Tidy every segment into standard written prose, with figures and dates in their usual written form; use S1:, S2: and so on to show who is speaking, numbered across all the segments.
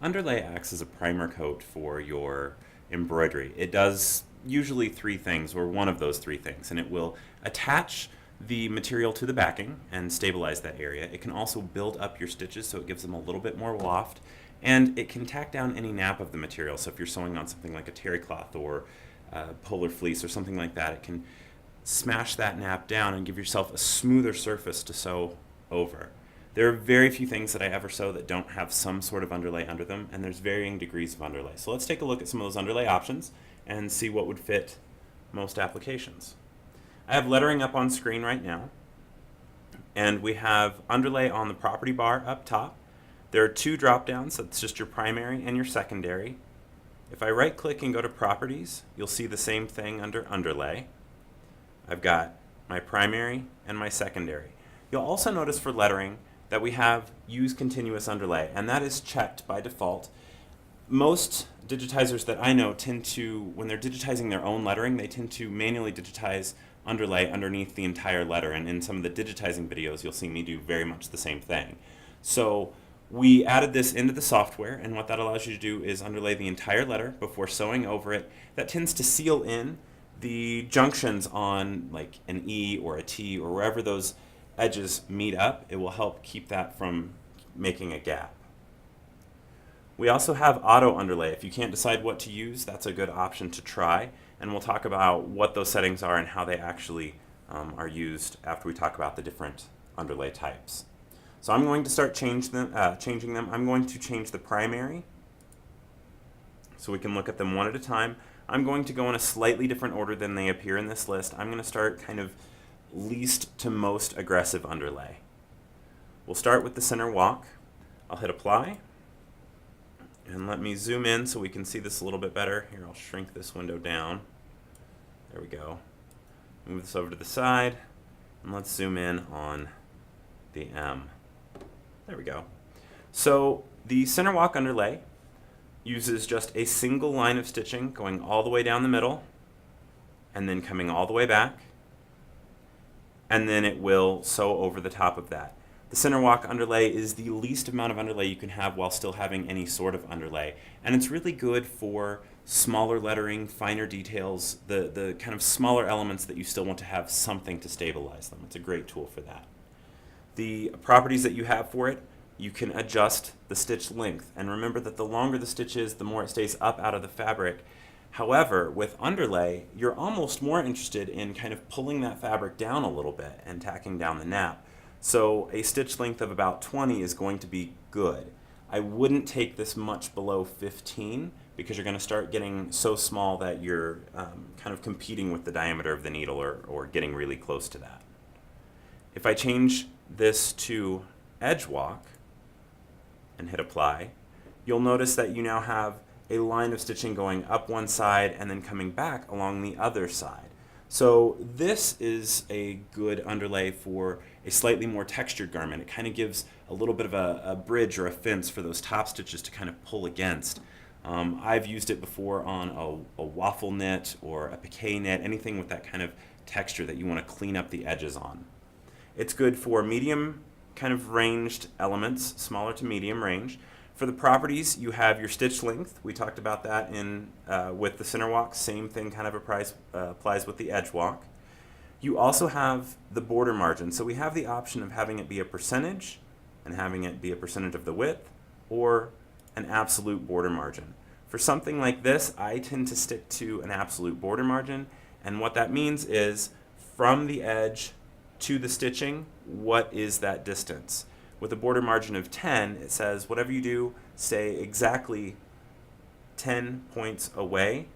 S1: Underlay acts as a primer coat for your embroidery. It does usually three things, or one of those three things, and it will attach the material to the backing and stabilize that area. It can also build up your stitches so it gives them a little bit more loft, and it can tack down any nap of the material. So if you're sewing on something like a terry cloth or polar fleece or something like that, it can smash that nap down and give yourself a smoother surface to sew over. There are very few things that I ever sew that don't have some sort of underlay under them, and there's varying degrees of underlay. So let's take a look at some of those underlay options and see what would fit most applications. I have lettering up on screen right now, and we have underlay on the property bar up top. There are two drop downs, that's just your primary and your secondary. If I right click and go to properties, you'll see the same thing under underlay. I've got my primary and my secondary. You'll also notice for lettering that we have use continuous underlay, and that is checked by default. Most digitizers that I know tend to, when they're digitizing their own lettering, they tend to manually digitize underlay underneath the entire letter, and in some of the digitizing videos you'll see me do very much the same thing. So we added this into the software, and what that allows you to do is underlay the entire letter before sewing over it. That tends to seal in the junctions on like an E or a T or wherever those edges meet up. It will help keep that from making a gap. We also have auto underlay. If you can't decide what to use, that's a good option to try, and we'll talk about what those settings are and how they actually are used after we talk about the different underlay types. So I'm going to start changing them. I'm going to change the primary so we can look at them one at a time. I'm going to go in a slightly different order than they appear in this list. I'm going to start kind of least to most aggressive underlay. We'll start with the center walk. I'll hit apply, and let me zoom in so we can see this a little bit better. Here, I'll shrink this window down. There we go. Move this over to the side, and let's zoom in on the M. There we go. So the center walk underlay uses just a single line of stitching going all the way down the middle and then coming all the way back, and then it will sew over the top of that. The center walk underlay is the least amount of underlay you can have while still having any sort of underlay, and it's really good for smaller lettering, finer details, the kind of smaller elements that you still want to have something to stabilize them. It's a great tool for that. The properties that you have for it, you can adjust the stitch length, and remember that the longer the stitch is, the more it stays up out of the fabric. However, with underlay, you're almost more interested in kind of pulling that fabric down a little bit and tacking down the nap. So a stitch length of about 20 is going to be good. I wouldn't take this much below 15 because you're going to start getting so small that you're kind of competing with the diameter of the needle or getting really close to that. If I change this to Edgewalk and hit apply, you'll notice that you now have a line of stitching going up one side and then coming back along the other side. So this is a good underlay for a slightly more textured garment. It kind of gives a little bit of a bridge or a fence for those top stitches to kind of pull against. I've used it before on a waffle knit or a piqué knit, anything with that kind of texture that you want to clean up the edges on. It's good for medium kind of ranged elements, smaller to medium range. For the properties, you have your stitch length. We talked about that in with the center walk. Same thing kind of applies with the edge walk. You also have the border margin. So we have the option of having it be a percentage and having it be a percentage of the width, or an absolute border margin. For something like this, I tend to stick to an absolute border margin, and what that means is from the edge to the stitching, what is that distance? With a border margin of 10, it says whatever you do, stay exactly 10 points away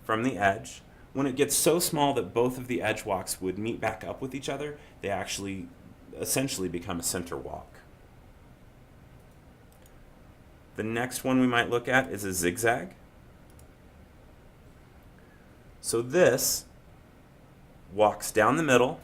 S1: from the edge. When it gets so small that both of the edge walks would meet back up with each other, they actually essentially become a center walk. The next one we might look at is a zigzag. So this walks down the middle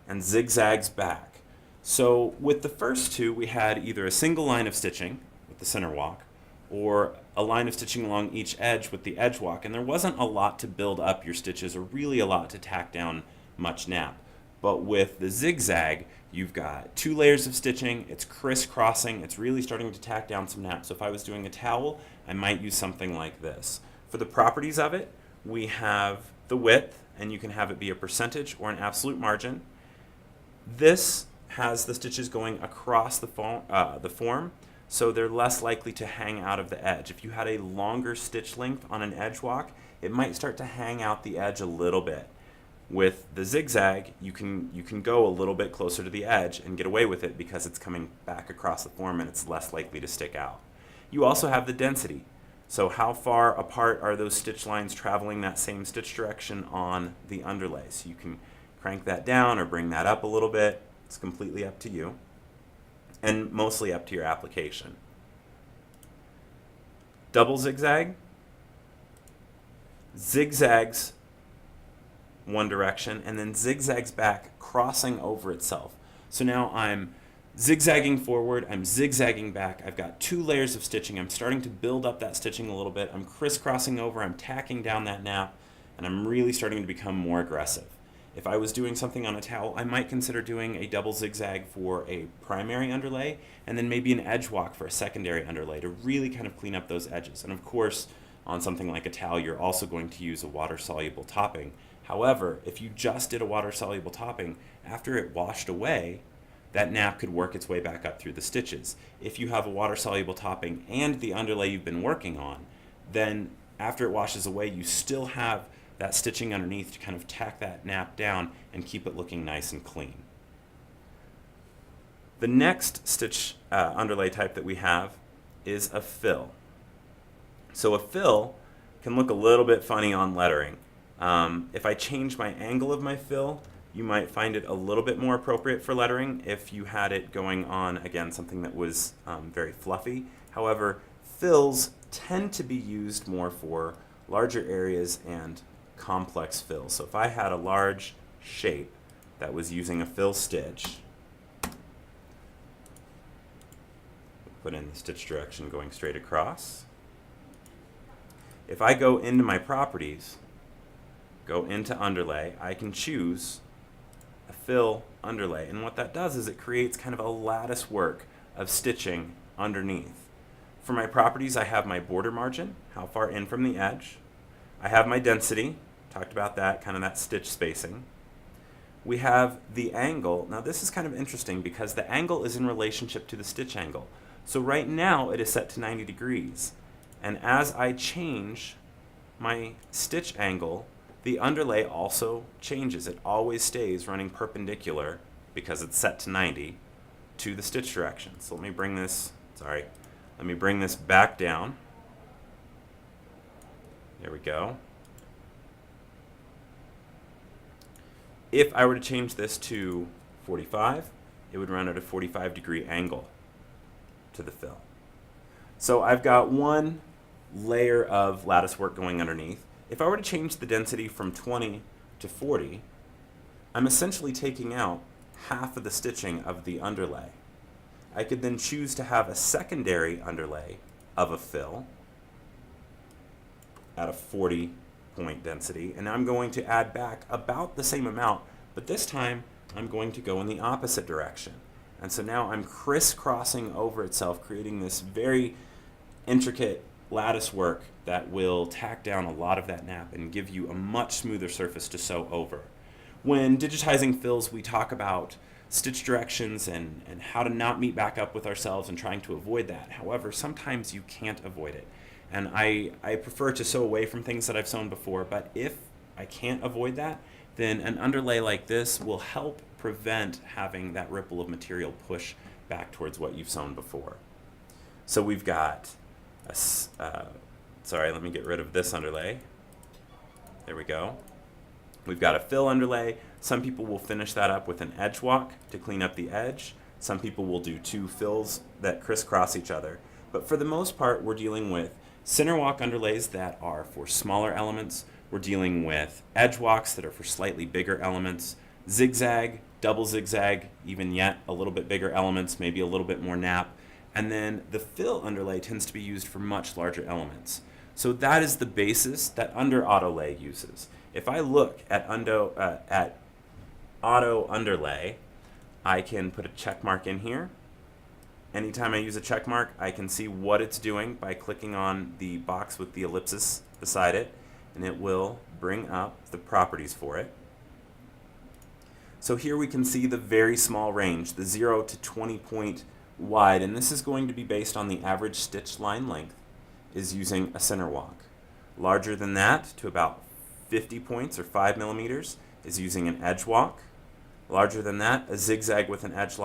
S1: and zigzags back. So with the first two, we had either a single line of stitching with the center walk or a line of stitching along each edge with the edge walk, and there wasn't a lot to build up your stitches or really a lot to tack down much nap. But with the zigzag, you've got 2 layers of stitching, it's crisscrossing, it's really starting to tack down some naps. So if I was doing a towel, I might use something like this. For the properties of it, we have the width, and you can have it be a percentage or an absolute margin. This has the stitches going across the form, so they're less likely to hang out of the edge. If you had a longer stitch length on an edge walk, it might start to hang out the edge a little bit. With the zigzag, you can go a little bit closer to the edge and get away with it because it's coming back across the form and it's less likely to stick out. You also have the density. So how far apart are those stitch lines traveling that same stitch direction on the underlay? So you can crank that down or bring that up a little bit. It's completely up to you, and mostly up to your application. Double zigzag, zigzags one direction and then zigzags back, crossing over itself. So now I'm zigzagging forward, I'm zigzagging back, I've got 2 layers of stitching, I'm starting to build up that stitching a little bit, I'm crisscrossing over, I'm tacking down that nap, and I'm really starting to become more aggressive. If I was doing something on a towel, I might consider doing a double zigzag for a primary underlay, and then maybe an edge walk for a secondary underlay to really kind of clean up those edges. And of course, on something like a towel, you're also going to use a water-soluble topping. However, if you just did a water-soluble topping, after it washed away, that nap could work its way back up through the stitches. If you have a water-soluble topping and the underlay you've been working on, then after it washes away, you still have that stitching underneath to kind of tack that nap down and keep it looking nice and clean. The next stitch underlay type that we have is a fill. So a fill can look a little bit funny on lettering. If I change my angle of my fill, you might find it a little bit more appropriate for lettering if you had it going on, again, something that was very fluffy. However, fills tend to be used more for larger areas and complex fills. So if I had a large shape that was using a fill stitch, put in the stitch direction going straight across. If I go into my properties, go into underlay, I can choose a fill underlay, and what that does is it creates kind of a lattice work of stitching underneath. For my properties, I have my border margin, how far in from the edge. I have my density, talked about that, kind of that stitch spacing. We have the angle. Now this is kind of interesting because the angle is in relationship to the stitch angle. So right now it is set to 90 degrees, and as I change my stitch angle, the underlay also changes. It always stays running perpendicular because it's set to 90 to the stitch direction. So let me bring this back down. There we go. If I were to change this to 45, it would run at a 45-degree angle to the fill. So I've got one layer of lattice work going underneath. If I were to change the density from 20 to 40, I'm essentially taking out half of the stitching of the underlay. I could then choose to have a secondary underlay of a fill at a 40-point density, and I'm going to add back about the same amount, but this time I'm going to go in the opposite direction. And so now I'm crisscrossing over itself, creating this very intricate lattice work that will tack down a lot of that nap and give you a much smoother surface to sew over. When digitizing fills, we talk about stitch directions and how to not meet back up with ourselves and trying to avoid that. However, sometimes you can't avoid it. And I prefer to sew away from things that I've sewn before, but if I can't avoid that, then an underlay like this will help prevent having that ripple of material push back towards what you've sewn before. So we've got sorry, let me get rid of this underlay. There we go. We've got a fill underlay. Some people will finish that up with an edge walk to clean up the edge. Some people will do 2 fills that crisscross each other. But for the most part, we're dealing with centerwalk underlays that are for smaller elements. We're dealing with edge walks that are for slightly bigger elements. Zigzag, double zigzag, even yet a little bit bigger elements, maybe a little bit more nap. And then the fill underlay tends to be used for much larger elements. So that is the basis that under autolay uses. If I look at auto underlay, I can put a check mark in here. Anytime I use a check mark, I can see what it's doing by clicking on the box with the ellipsis beside it, and it will bring up the properties for it. So here we can see the very small range, the 0 to 20 point wide, and this is going to be based on the average stitch line length is using a center walk. Larger than that, to about 50 points or 5 millimeters, is using an edge walk. Larger than that, a zigzag with an edge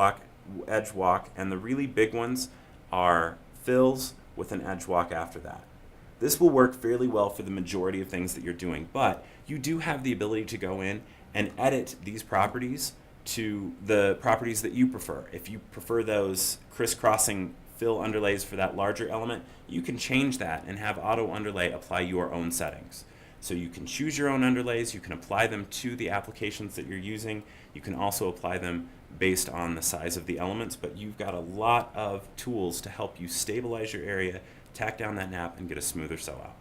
S1: walk, and the really big ones are fills with an edge walk after that. This will work fairly well for the majority of things that you're doing, but you do have the ability to go in and edit these properties to the properties that you prefer. If you prefer those crisscrossing fill underlays for that larger element, you can change that and have auto underlay apply your own settings. So you can choose your own underlays, you can apply them to the applications that you're using, you can also apply them based on the size of the elements, but you've got a lot of tools to help you stabilize your area, tack down that nap, and get a smoother sew out.